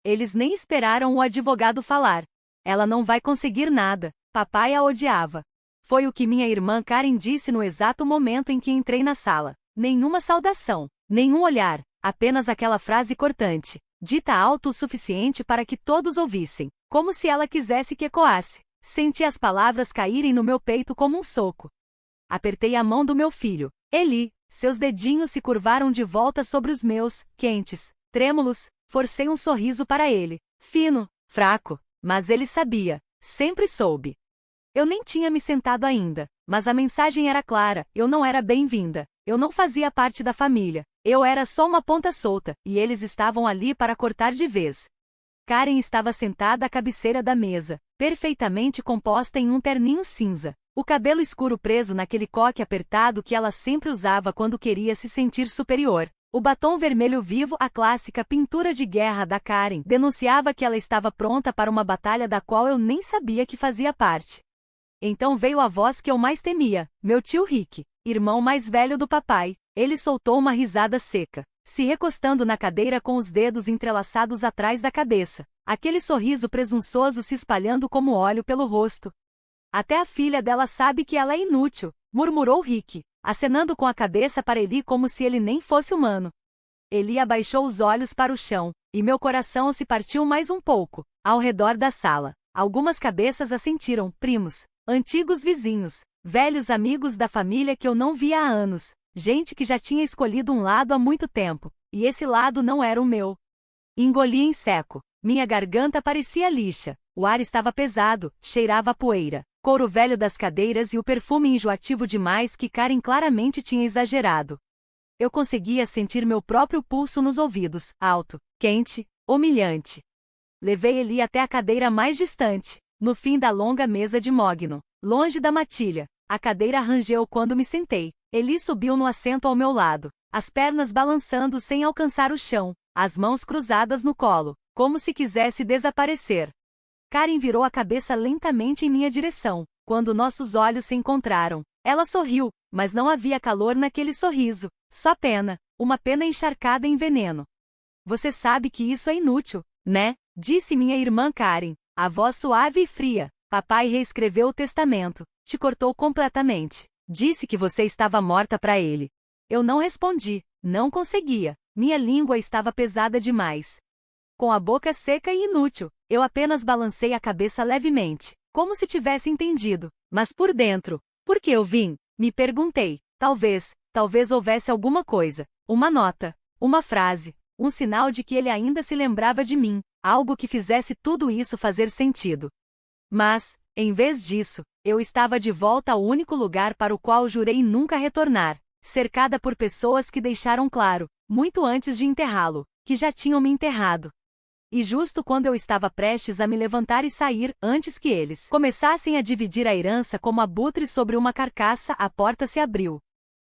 Eles nem esperaram o advogado falar. Ela não vai conseguir nada. Papai a odiava. Foi o que minha irmã Karen disse no exato momento em que entrei na sala. Nenhuma saudação, nenhum olhar, apenas aquela frase cortante, dita alto o suficiente para que todos ouvissem, como se ela quisesse que ecoasse. Senti as palavras caírem no meu peito como um soco. Apertei a mão do meu filho. Eli, seus dedinhos se curvaram de volta sobre os meus, quentes, trêmulos. Forcei um sorriso para ele. Fino, fraco, mas ele sabia. Sempre soube. Eu nem tinha me sentado ainda, mas a mensagem era clara: eu não era bem-vinda. Eu não fazia parte da família. Eu era só uma ponta solta, e eles estavam ali para cortar de vez. Karen estava sentada à cabeceira da mesa, perfeitamente composta em um terninho cinza. O cabelo escuro preso naquele coque apertado que ela sempre usava quando queria se sentir superior. O batom vermelho vivo, a clássica pintura de guerra da Karen, denunciava que ela estava pronta para uma batalha da qual eu nem sabia que fazia parte. Então veio a voz que eu mais temia, meu tio Rick, irmão mais velho do papai. Ele soltou uma risada seca, se recostando na cadeira com os dedos entrelaçados atrás da cabeça, aquele sorriso presunçoso se espalhando como óleo pelo rosto. Até a filha dela sabe que ela é inútil, murmurou Rick, acenando com a cabeça para Eli como se ele nem fosse humano. Eli abaixou os olhos para o chão, e meu coração se partiu mais um pouco. Ao redor da sala, algumas cabeças assentiram, primos, antigos vizinhos, velhos amigos da família que eu não via há anos, gente que já tinha escolhido um lado há muito tempo, e esse lado não era o meu. Engoli em seco, minha garganta parecia lixa, o ar estava pesado, cheirava a poeira, couro velho das cadeiras e o perfume enjoativo demais que Karen claramente tinha exagerado. Eu conseguia sentir meu próprio pulso nos ouvidos, alto, quente, humilhante. Levei Eli até a cadeira mais distante, no fim da longa mesa de mogno, longe da matilha. A cadeira rangeu quando me sentei. Eli subiu no assento ao meu lado, as pernas balançando sem alcançar o chão, as mãos cruzadas no colo, como se quisesse desaparecer. Karen virou a cabeça lentamente em minha direção, quando nossos olhos se encontraram. Ela sorriu, mas não havia calor naquele sorriso, só pena, uma pena encharcada em veneno. Você sabe que isso é inútil, né? Disse minha irmã Karen, a voz suave e fria. Papai reescreveu o testamento, te cortou completamente. Disse que você estava morta para ele. Eu não respondi, não conseguia, minha língua estava pesada demais. Com a boca seca e inútil, eu apenas balancei a cabeça levemente, como se tivesse entendido, mas por dentro, por que eu vim? Me perguntei. Talvez houvesse alguma coisa, uma nota, uma frase, um sinal de que ele ainda se lembrava de mim, algo que fizesse tudo isso fazer sentido. Mas, em vez disso, eu estava de volta ao único lugar para o qual jurei nunca retornar, cercada por pessoas que deixaram claro, muito antes de enterrá-lo, que já tinham me enterrado. E justo quando eu estava prestes a me levantar e sair, antes que eles começassem a dividir a herança como abutres sobre uma carcaça, a porta se abriu.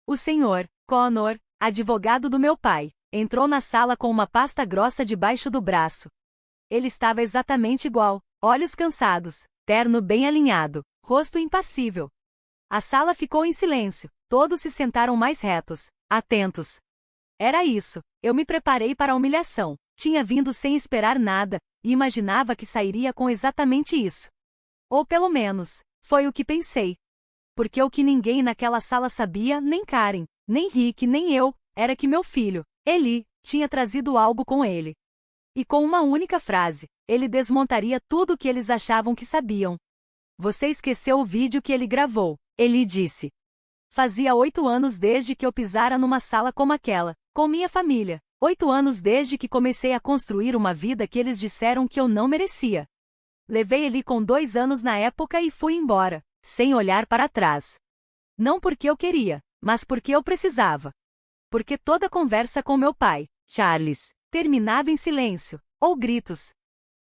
O senhor Connor, advogado do meu pai, entrou na sala com uma pasta grossa debaixo do braço. Ele estava exatamente igual, olhos cansados, terno bem alinhado, rosto impassível. A sala ficou em silêncio, todos se sentaram mais retos, atentos. Era isso, eu me preparei para a humilhação. Tinha vindo sem esperar nada, e imaginava que sairia com exatamente isso. Ou pelo menos, foi o que pensei. Porque o que ninguém naquela sala sabia, nem Karen, nem Rick, nem eu, era que meu filho, Eli, tinha trazido algo com ele. E com uma única frase, ele desmontaria tudo o que eles achavam que sabiam. Você esqueceu o vídeo que ele gravou, Eli disse. Fazia 8 anos desde que eu pisara numa sala como aquela, com minha família. 8 anos desde que comecei a construir uma vida que eles disseram que eu não merecia. Levei ele com 2 anos na época e fui embora, sem olhar para trás. Não porque eu queria, mas porque eu precisava. Porque toda conversa com meu pai, Charles, terminava em silêncio, ou gritos.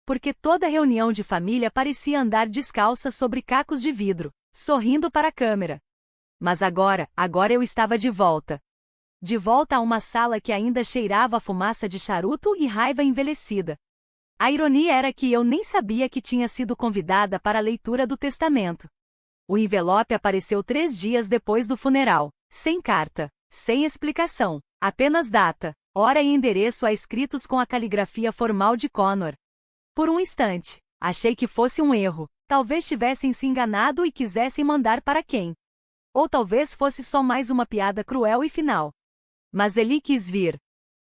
Porque toda reunião de família parecia andar descalça sobre cacos de vidro, sorrindo para a câmera. Mas agora eu estava de volta. De volta a uma sala que ainda cheirava a fumaça de charuto e raiva envelhecida. A ironia era que eu nem sabia que tinha sido convidada para a leitura do testamento. O envelope apareceu 3 dias depois do funeral, sem carta, sem explicação, apenas data, hora e endereço a escritos com a caligrafia formal de Connor. Por um instante, achei que fosse um erro. Talvez tivessem se enganado e quisessem mandar para quem. Ou talvez fosse só mais uma piada cruel e final. Mas Eli quis vir.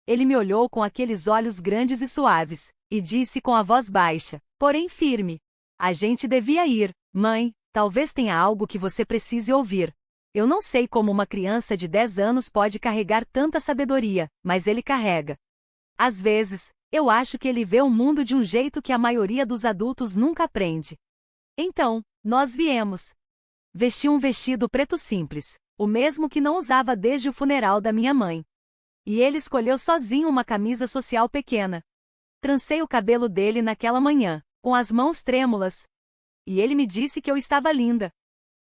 Ele me olhou com aqueles olhos grandes e suaves, e disse com a voz baixa, porém firme: a gente devia ir, mãe, talvez tenha algo que você precise ouvir. Eu não sei como uma criança de 10 anos pode carregar tanta sabedoria, mas ele carrega. Às vezes, eu acho que ele vê o mundo de um jeito que a maioria dos adultos nunca aprende. Então, nós viemos. Vesti um vestido preto simples, o mesmo que não usava desde o funeral da minha mãe. E ele escolheu sozinho uma camisa social pequena. Trancei o cabelo dele naquela manhã, com as mãos trêmulas. E ele me disse que eu estava linda.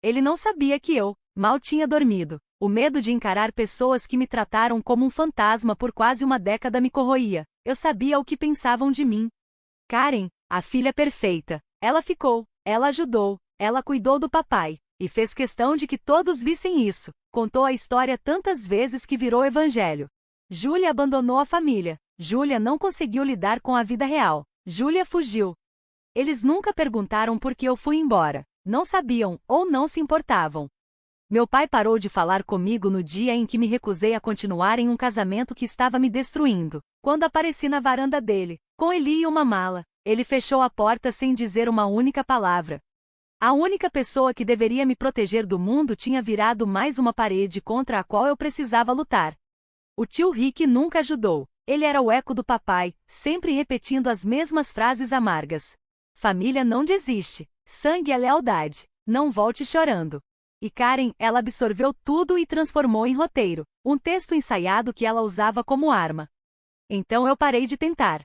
Ele não sabia que eu mal tinha dormido. O medo de encarar pessoas que me trataram como um fantasma por quase uma década me corroía. Eu sabia o que pensavam de mim. Karen, a filha perfeita. Ela ficou, ela ajudou, ela cuidou do papai, e fez questão de que todos vissem isso. Contou a história tantas vezes que virou evangelho. Júlia abandonou a família. Júlia não conseguiu lidar com a vida real. Júlia fugiu. Eles nunca perguntaram por que eu fui embora. Não sabiam, ou não se importavam. Meu pai parou de falar comigo no dia em que me recusei a continuar em um casamento que estava me destruindo. Quando apareci na varanda dele, com Eli e uma mala, ele fechou a porta sem dizer uma única palavra. A única pessoa que deveria me proteger do mundo tinha virado mais uma parede contra a qual eu precisava lutar. O tio Rick nunca ajudou. Ele era o eco do papai, sempre repetindo as mesmas frases amargas. Família não desiste. Sangue é lealdade. Não volte chorando. E Karen, ela absorveu tudo e transformou em roteiro, um texto ensaiado que ela usava como arma. Então eu parei de tentar.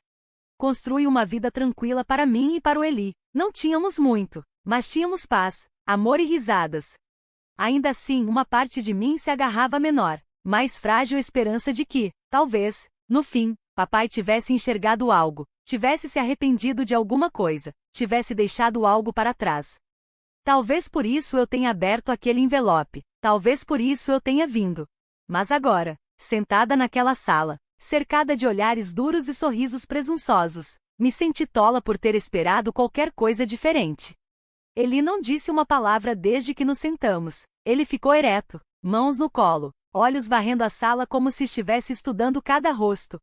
Construí uma vida tranquila para mim e para o Eli. Não tínhamos muito, mas tínhamos paz, amor e risadas. Ainda assim, uma parte de mim se agarrava à menor, mais frágil esperança de que, talvez, no fim, papai tivesse enxergado algo, tivesse se arrependido de alguma coisa, tivesse deixado algo para trás. Talvez por isso eu tenha aberto aquele envelope, talvez por isso eu tenha vindo. Mas agora, sentada naquela sala, cercada de olhares duros e sorrisos presunçosos, me senti tola por ter esperado qualquer coisa diferente. Eli não disse uma palavra desde que nos sentamos. Ele ficou ereto, mãos no colo, olhos varrendo a sala como se estivesse estudando cada rosto.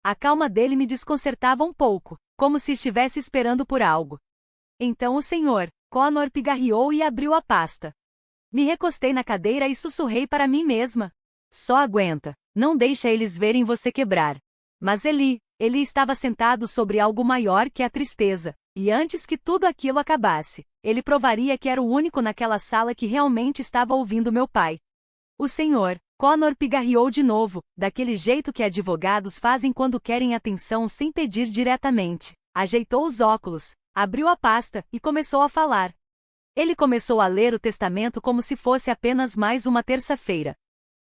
A calma dele me desconcertava um pouco, como se estivesse esperando por algo. Então o senhor Connor pigarreou e abriu a pasta. Me recostei na cadeira e sussurrei para mim mesma. Só aguenta, não deixa eles verem você quebrar. Mas Eli estava sentado sobre algo maior que a tristeza, e antes que tudo aquilo acabasse, ele provaria que era o único naquela sala que realmente estava ouvindo meu pai. O senhor Connor pigarreou de novo, daquele jeito que advogados fazem quando querem atenção sem pedir diretamente. Ajeitou os óculos, abriu a pasta e começou a falar. Ele começou a ler o testamento como se fosse apenas mais uma terça-feira.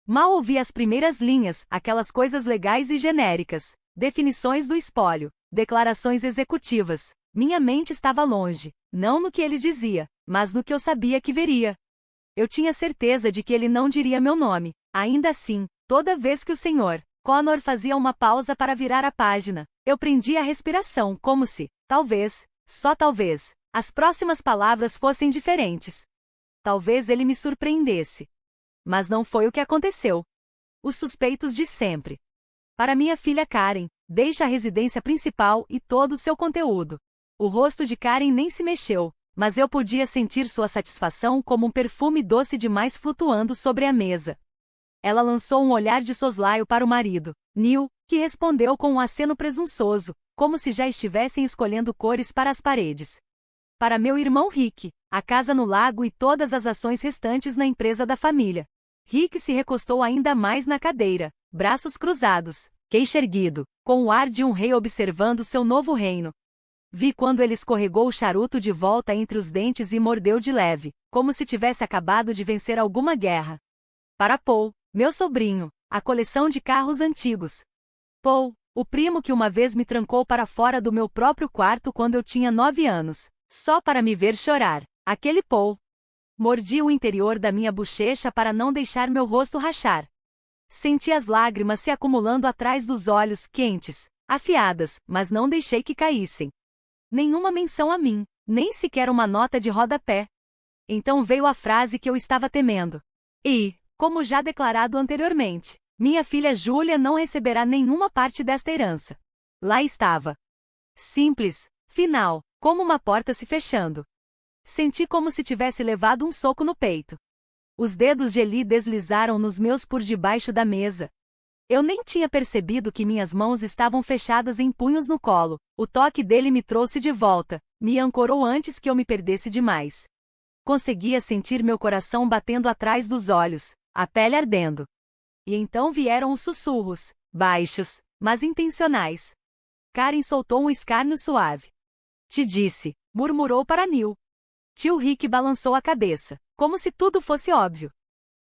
Mal ouvi as primeiras linhas, aquelas coisas legais e genéricas, definições do espólio, declarações executivas. Minha mente estava longe, não no que ele dizia, mas no que eu sabia que veria. Eu tinha certeza de que ele não diria meu nome. Ainda assim, toda vez que o senhor Connor fazia uma pausa para virar a página, eu prendia a respiração como se, talvez, só talvez, as próximas palavras fossem diferentes. Talvez ele me surpreendesse. Mas não foi o que aconteceu. Os suspeitos de sempre. Para minha filha Karen, deixa a residência principal e todo o seu conteúdo. O rosto de Karen nem se mexeu, mas eu podia sentir sua satisfação como um perfume doce demais flutuando sobre a mesa. Ela lançou um olhar de soslaio para o marido, Neil, que respondeu com um aceno presunçoso, como se já estivessem escolhendo cores para as paredes. Para meu irmão Rick, a casa no lago e todas as ações restantes na empresa da família. Rick se recostou ainda mais na cadeira, braços cruzados, queixo erguido, com o ar de um rei observando seu novo reino. Vi quando ele escorregou o charuto de volta entre os dentes e mordeu de leve, como se tivesse acabado de vencer alguma guerra. Para Paul, meu sobrinho, a coleção de carros antigos. Paul, o primo que uma vez me trancou para fora do meu próprio quarto quando eu tinha 9 anos, só para me ver chorar. Aquele Paul. Mordi o interior da minha bochecha para não deixar meu rosto rachar. Senti as lágrimas se acumulando atrás dos olhos, quentes, afiadas, mas não deixei que caíssem. Nenhuma menção a mim, nem sequer uma nota de rodapé. Então veio a frase que eu estava temendo. E, como já declarado anteriormente, minha filha Júlia não receberá nenhuma parte desta herança. Lá estava. Simples, final, como uma porta se fechando. Senti como se tivesse levado um soco no peito. Os dedos de Eli deslizaram nos meus por debaixo da mesa. Eu nem tinha percebido que minhas mãos estavam fechadas em punhos no colo. O toque dele me trouxe de volta, me ancorou antes que eu me perdesse demais. Conseguia sentir meu coração batendo atrás dos olhos, a pele ardendo. E então vieram os sussurros, baixos, mas intencionais. Karen soltou um escárnio suave. Te disse, murmurou para Neil. Tio Rick balançou a cabeça, como se tudo fosse óbvio.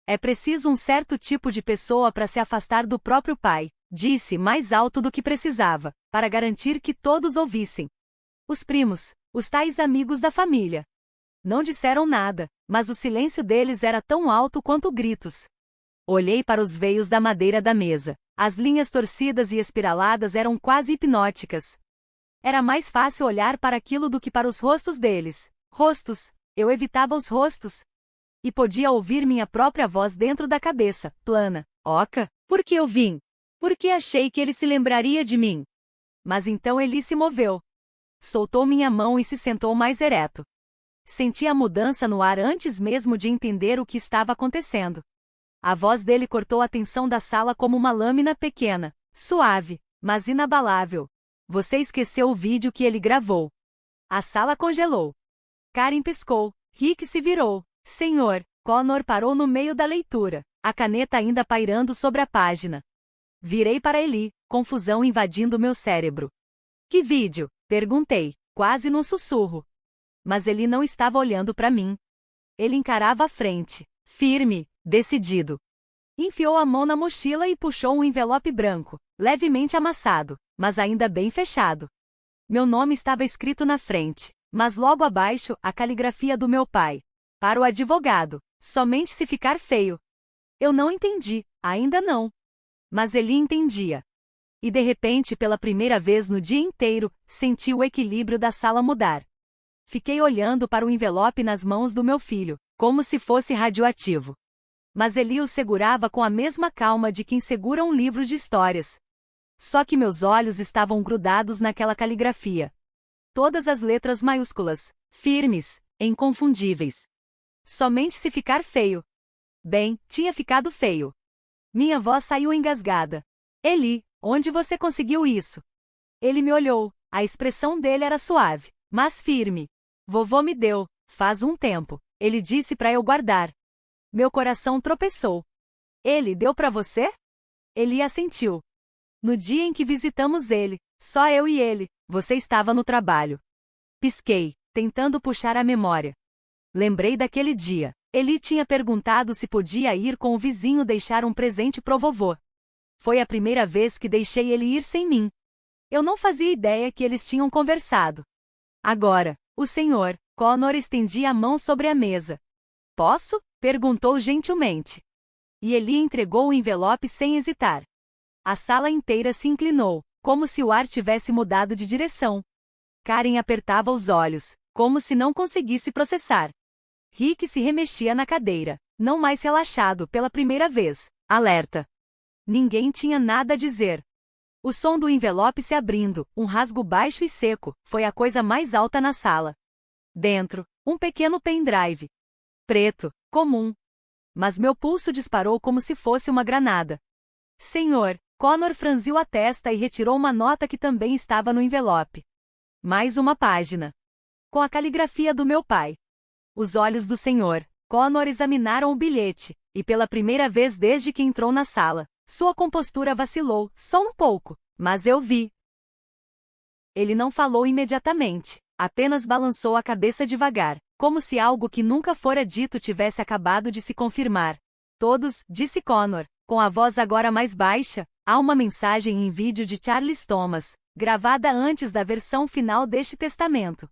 É preciso um certo tipo de pessoa para se afastar do próprio pai, disse mais alto do que precisava, para garantir que todos ouvissem. Os primos, os tais amigos da família. Não disseram nada, mas o silêncio deles era tão alto quanto gritos. Olhei para os veios da madeira da mesa. As linhas torcidas e espiraladas eram quase hipnóticas. Era mais fácil olhar para aquilo do que para os rostos deles. Rostos. Eu evitava os rostos. E podia ouvir minha própria voz dentro da cabeça, plana. Oca, por que eu vim? Porque achei que ele se lembraria de mim. Mas então ele se moveu. Soltou minha mão e se sentou mais ereto. Senti a mudança no ar antes mesmo de entender o que estava acontecendo. A voz dele cortou a tensão da sala como uma lâmina pequena, suave, mas inabalável. Você esqueceu o vídeo que ele gravou. A sala congelou. Karen piscou. Rick se virou. Senhor, Connor parou no meio da leitura, a caneta ainda pairando sobre a página. Virei para Eli, confusão invadindo meu cérebro. Que vídeo? Perguntei, quase num sussurro. Mas Eli não estava olhando para mim. Ele encarava a frente, firme, decidido. Enfiou a mão na mochila e puxou um envelope branco, levemente amassado, mas ainda bem fechado. Meu nome estava escrito na frente, mas logo abaixo, a caligrafia do meu pai. Para o advogado, somente se ficar feio. Eu não entendi, ainda não. Mas ele entendia. E de repente, pela primeira vez no dia inteiro, senti o equilíbrio da sala mudar. Fiquei olhando para o envelope nas mãos do meu filho, como se fosse radioativo. Mas Eli o segurava com a mesma calma de quem segura um livro de histórias. Só que meus olhos estavam grudados naquela caligrafia. Todas as letras maiúsculas, firmes, inconfundíveis. Somente se ficar feio. Bem, tinha ficado feio. Minha voz saiu engasgada. Eli, onde você conseguiu isso? Ele me olhou. A expressão dele era suave, mas firme. Vovô me deu, faz um tempo. Ele disse para eu guardar. Meu coração tropeçou. Ele deu para você? Eli assentiu. No dia em que visitamos ele, só eu e ele, você estava no trabalho. Pisquei, tentando puxar a memória. Lembrei daquele dia. Eli tinha perguntado se podia ir com o vizinho deixar um presente pro vovô. Foi a primeira vez que deixei ele ir sem mim. Eu não fazia ideia que eles tinham conversado. Agora, o senhor, Connor estendia a mão sobre a mesa. Posso? Perguntou gentilmente. E Eli entregou o envelope sem hesitar. A sala inteira se inclinou, como se o ar tivesse mudado de direção. Karen apertava os olhos, como se não conseguisse processar. Rick se remexia na cadeira, não mais relaxado pela primeira vez, alerta. Ninguém tinha nada a dizer. O som do envelope se abrindo, um rasgo baixo e seco, foi a coisa mais alta na sala. Dentro, um pequeno pendrive. Preto, comum. Mas meu pulso disparou como se fosse uma granada. Senhor, Connor franziu a testa e retirou uma nota que também estava no envelope. Mais uma página. Com a caligrafia do meu pai. Os olhos do senhor, Connor examinaram o bilhete, e pela primeira vez desde que entrou na sala, sua compostura vacilou, só um pouco, mas eu vi. Ele não falou imediatamente, apenas balançou a cabeça devagar, como se algo que nunca fora dito tivesse acabado de se confirmar. Todos, disse Connor, com a voz agora mais baixa, há uma mensagem em vídeo de Charles Thomas, gravada antes da versão final deste testamento.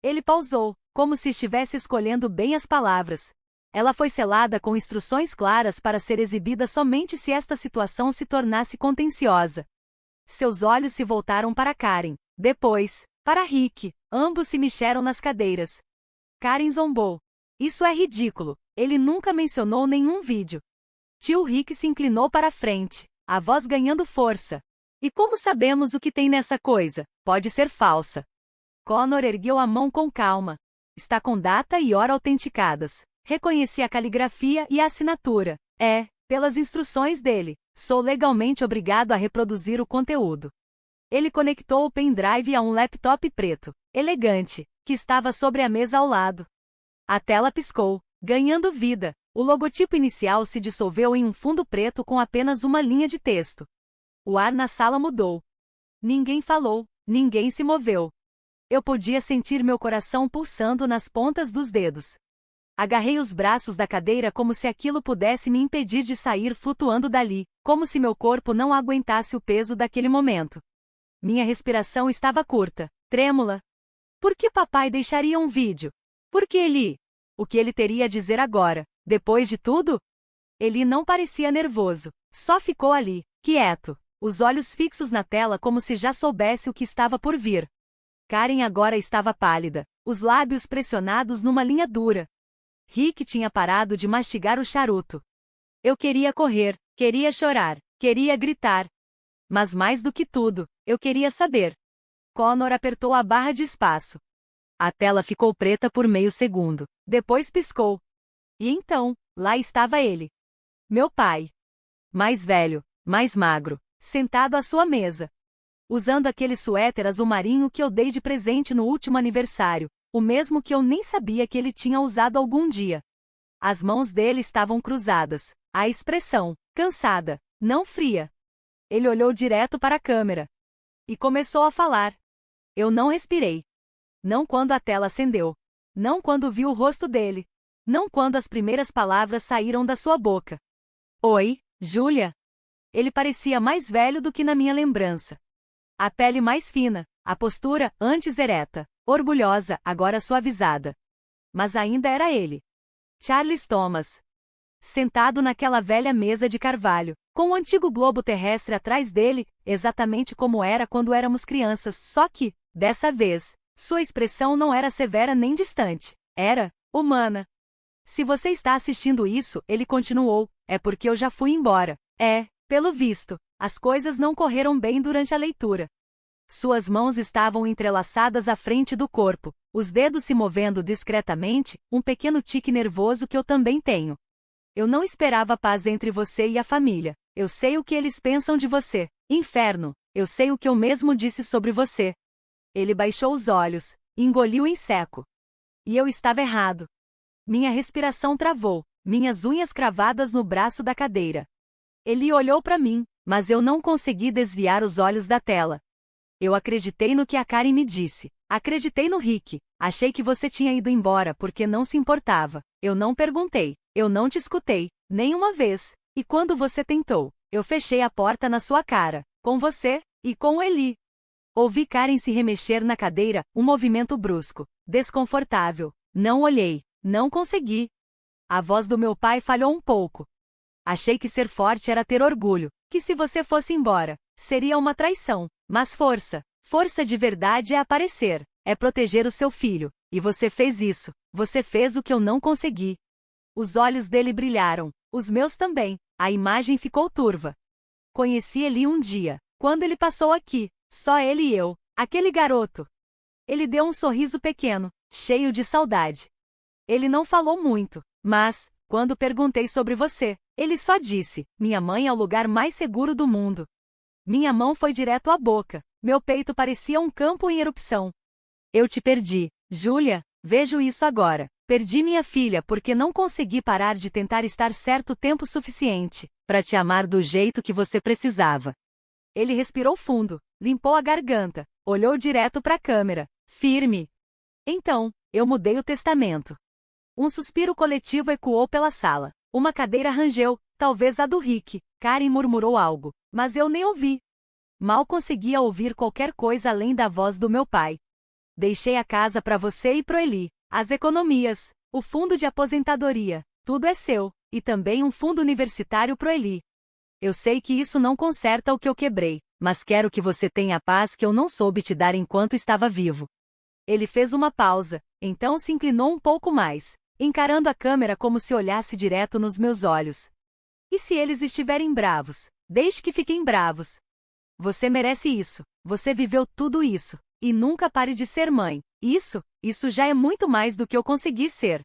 Ele pausou, como se estivesse escolhendo bem as palavras. Ela foi selada com instruções claras para ser exibida somente se esta situação se tornasse contenciosa. Seus olhos se voltaram para Karen, depois, para Rick, ambos se mexeram nas cadeiras. Karen zombou. Isso é ridículo, ele nunca mencionou nenhum vídeo. Tio Rick se inclinou para a frente, a voz ganhando força. E como sabemos o que tem nessa coisa? Pode ser falsa. Connor ergueu a mão com calma. Está com data e hora autenticadas. Reconheci a caligrafia e a assinatura. Pelas instruções dele, sou legalmente obrigado a reproduzir o conteúdo. Ele conectou o pendrive a um laptop preto, elegante, que estava sobre a mesa ao lado. A tela piscou, ganhando vida. O logotipo inicial se dissolveu em um fundo preto com apenas uma linha de texto. O ar na sala mudou. Ninguém falou, ninguém se moveu. Eu podia sentir meu coração pulsando nas pontas dos dedos. Agarrei os braços da cadeira como se aquilo pudesse me impedir de sair flutuando dali, como se meu corpo não aguentasse o peso daquele momento. Minha respiração estava curta, trêmula. Por que papai deixaria um vídeo? Por que Eli? O que ele teria a dizer agora, depois de tudo? Eli não parecia nervoso, só ficou ali, quieto, os olhos fixos na tela como se já soubesse o que estava por vir. Karen agora estava pálida, os lábios pressionados numa linha dura. Rick tinha parado de mastigar o charuto. Eu queria correr, queria chorar, queria gritar. Mas mais do que tudo, eu queria saber. Connor apertou a barra de espaço. A tela ficou preta por meio segundo, depois piscou. E então, lá estava ele. Meu pai. Mais velho, mais magro, sentado à sua mesa. Usando aquele suéter azul marinho que eu dei de presente no último aniversário, o mesmo que eu nem sabia que ele tinha usado algum dia. As mãos dele estavam cruzadas, a expressão, cansada, não fria. Ele olhou direto para a câmera. E começou a falar. Eu não respirei. Não quando a tela acendeu. Não quando vi o rosto dele. Não quando as primeiras palavras saíram da sua boca. Oi, Julia. Ele parecia mais velho do que na minha lembrança. A pele mais fina, a postura, antes ereta, orgulhosa, agora suavizada. Mas ainda era ele. Charles Thomas. Sentado naquela velha mesa de carvalho, com o antigo globo terrestre atrás dele, exatamente como era quando éramos crianças, só que, dessa vez, sua expressão não era severa nem distante, era humana. Se você está assistindo isso, ele continuou, é porque eu já fui embora. Pelo visto, as coisas não correram bem durante a leitura. Suas mãos estavam entrelaçadas à frente do corpo, os dedos se movendo discretamente, um pequeno tique nervoso que eu também tenho. Eu não esperava paz entre você e a família. Eu sei o que eles pensam de você. Inferno, eu sei o que eu mesmo disse sobre você. Ele baixou os olhos, engoliu em seco. E eu estava errado. Minha respiração travou, minhas unhas cravadas no braço da cadeira. Ele olhou para mim, mas eu não consegui desviar os olhos da tela. Eu acreditei no que a Karen me disse. Acreditei no Rick. Achei que você tinha ido embora porque não se importava. Eu não perguntei. Eu não te escutei, nem uma vez. E quando você tentou, eu fechei a porta na sua cara. Com você, e com Eli. Ouvi Karen se remexer na cadeira, um movimento brusco, desconfortável. Não olhei. Não consegui. A voz do meu pai falhou um pouco. Achei que ser forte era ter orgulho, que se você fosse embora, seria uma traição. Mas força de verdade é aparecer, é proteger o seu filho. E você fez isso, você fez o que eu não consegui. Os olhos dele brilharam, os meus também, a imagem ficou turva. Conheci Eli um dia, quando ele passou aqui, só ele e eu, aquele garoto. Ele deu um sorriso pequeno, cheio de saudade. Ele não falou muito, mas, quando perguntei sobre você, ele só disse, minha mãe é o lugar mais seguro do mundo. Minha mão foi direto à boca, meu peito parecia um campo em erupção. Eu te perdi, Julia, vejo isso agora. Perdi minha filha porque não consegui parar de tentar estar certo tempo suficiente para te amar do jeito que você precisava. Ele respirou fundo, limpou a garganta, olhou direto para a câmera, firme. Então, eu mudei o testamento. Um suspiro coletivo ecoou pela sala. Uma cadeira rangeu, talvez a do Rick. Karen murmurou algo, mas eu nem ouvi. Mal conseguia ouvir qualquer coisa além da voz do meu pai. Deixei a casa para você e pro Eli, as economias, o fundo de aposentadoria, Tudo é seu, e também um fundo universitário pro Eli. Eu sei que isso não conserta o que eu quebrei, mas quero que você tenha a paz que eu não soube te dar enquanto estava vivo. Ele fez uma pausa, então se inclinou um pouco mais, encarando a câmera como se olhasse direto nos meus olhos. E se eles estiverem bravos? Deixe que fiquem bravos. Você merece isso, você viveu tudo isso, e nunca pare de ser mãe. Isso já é muito mais do que eu consegui ser.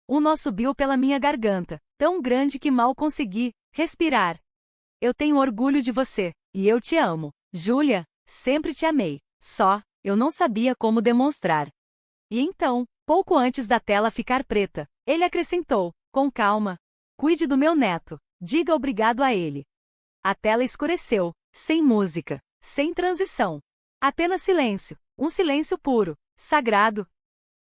Um nó subiu pela minha garganta, tão grande que mal consegui respirar. Eu tenho orgulho de você, e eu te amo, Julia, sempre te amei, eu não sabia como demonstrar. E então, pouco antes da tela ficar preta, ele acrescentou, com calma: cuide do meu neto, diga obrigado a ele. A tela escureceu, sem música, sem transição. Apenas silêncio, um silêncio puro, sagrado.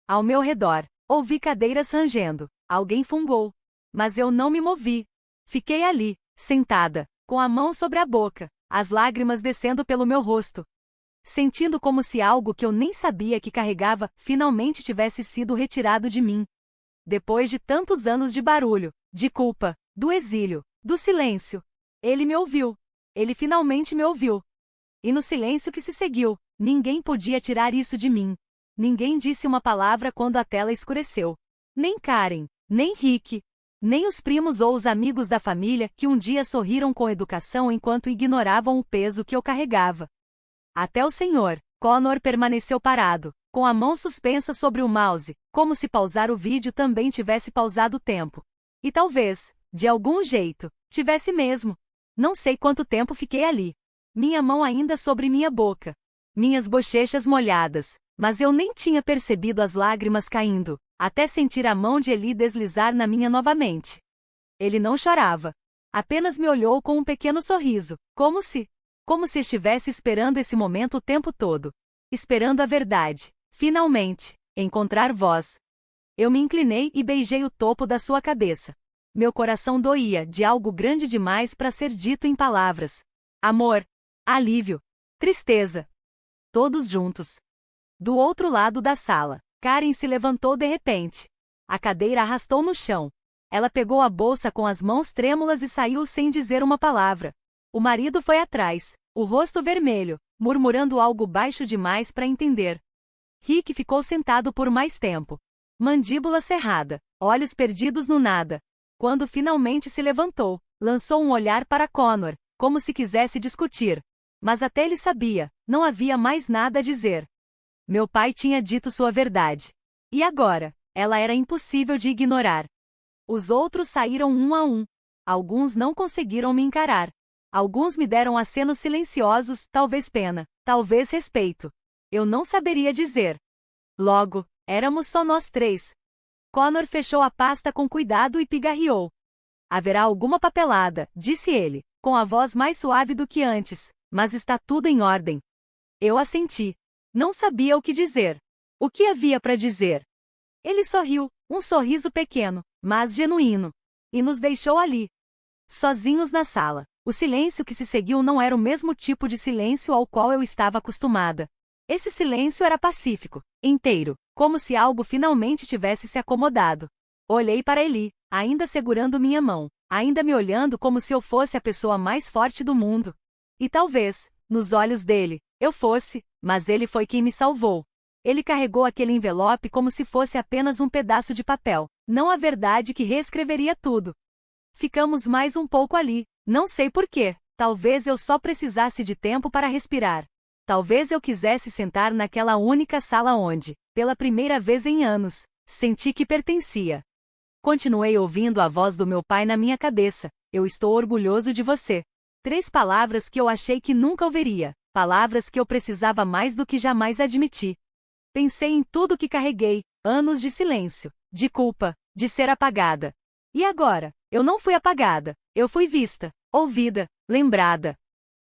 Ao meu redor, ouvi cadeiras rangendo, alguém fungou. Mas eu não me movi. Fiquei ali, sentada, com a mão sobre a boca, as lágrimas descendo pelo meu rosto. Sentindo como se algo que eu nem sabia que carregava finalmente tivesse sido retirado de mim. Depois de tantos anos de barulho, de culpa, do exílio, do silêncio, ele me ouviu. Ele finalmente me ouviu. E no silêncio que se seguiu, ninguém podia tirar isso de mim. Ninguém disse uma palavra quando a tela escureceu. Nem Karen, nem Rick, nem os primos ou os amigos da família que um dia sorriram com educação enquanto ignoravam o peso que eu carregava. Até o Sr. Connor permaneceu parado, com a mão suspensa sobre o mouse, como se pausar o vídeo também tivesse pausado o tempo. E talvez, de algum jeito, tivesse mesmo. Não sei quanto tempo fiquei ali. Minha mão ainda sobre minha boca. Minhas bochechas molhadas, mas eu nem tinha percebido as lágrimas caindo, até sentir a mão de Eli deslizar na minha novamente. Ele não chorava. Apenas me olhou com um pequeno sorriso, como se estivesse esperando esse momento o tempo todo. Esperando a verdade. Finalmente, encontrar voz. Eu me inclinei e beijei o topo da sua cabeça. Meu coração doía de algo grande demais para ser dito em palavras. Amor, alívio, tristeza. Todos juntos. Do outro lado da sala, Karen se levantou de repente. A cadeira arrastou no chão. Ela pegou a bolsa com as mãos trêmulas e saiu sem dizer uma palavra. O marido foi atrás, o rosto vermelho, murmurando algo baixo demais para entender. Rick ficou sentado por mais tempo. Mandíbula cerrada, olhos perdidos no nada. Quando finalmente se levantou, lançou um olhar para Connor, como se quisesse discutir. Mas até ele sabia, não havia mais nada a dizer. Meu pai tinha dito sua verdade. E agora, ela era impossível de ignorar. Os outros saíram um a um. Alguns não conseguiram me encarar. Alguns me deram acenos silenciosos, talvez pena, talvez respeito. Eu não saberia dizer. Logo, éramos só nós três. Connor fechou a pasta com cuidado e pigarreou. Haverá alguma papelada, disse ele, com a voz mais suave do que antes, mas está tudo em ordem. Eu assenti. Não sabia o que dizer. O que havia para dizer? Ele sorriu, um sorriso pequeno, mas genuíno, e nos deixou ali, sozinhos na sala. O silêncio que se seguiu não era o mesmo tipo de silêncio ao qual eu estava acostumada. Esse silêncio era pacífico, inteiro, como se algo finalmente tivesse se acomodado. Olhei para Eli, ainda segurando minha mão, ainda me olhando como se eu fosse a pessoa mais forte do mundo. E talvez, nos olhos dele, eu fosse, mas ele foi quem me salvou. Ele carregou aquele envelope como se fosse apenas um pedaço de papel, não a verdade que reescreveria tudo. Ficamos mais um pouco ali, não sei porquê, talvez eu só precisasse de tempo para respirar. Talvez eu quisesse sentar naquela única sala onde, pela primeira vez em anos, senti que pertencia. Continuei ouvindo a voz do meu pai na minha cabeça: eu estou orgulhoso de você. 3 palavras que eu achei que nunca ouviria, palavras que eu precisava mais do que jamais admiti. Pensei em tudo que carreguei, anos de silêncio, de culpa, de ser apagada. E agora, eu não fui apagada, eu fui vista, ouvida, lembrada.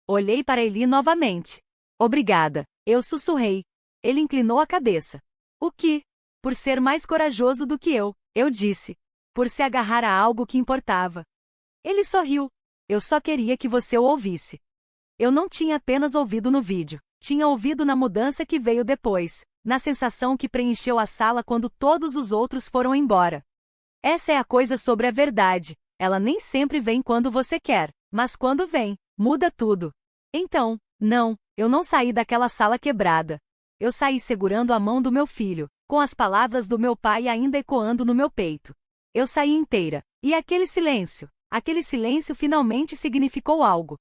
Olhei para Eli novamente. Obrigada, eu sussurrei. Ele inclinou a cabeça. O que? Por ser mais corajoso do que eu disse. Por se agarrar a algo que importava. Ele sorriu. Eu só queria que você o ouvisse. Eu não tinha apenas ouvido no vídeo, tinha ouvido na mudança que veio depois, na sensação que preencheu a sala quando todos os outros foram embora. Essa é a coisa sobre a verdade. Ela nem sempre vem quando você quer, mas quando vem, muda tudo. Então, não, eu não saí daquela sala quebrada. Eu saí segurando a mão do meu filho, com as palavras do meu pai ainda ecoando no meu peito. Eu saí inteira. E aquele silêncio finalmente significou algo.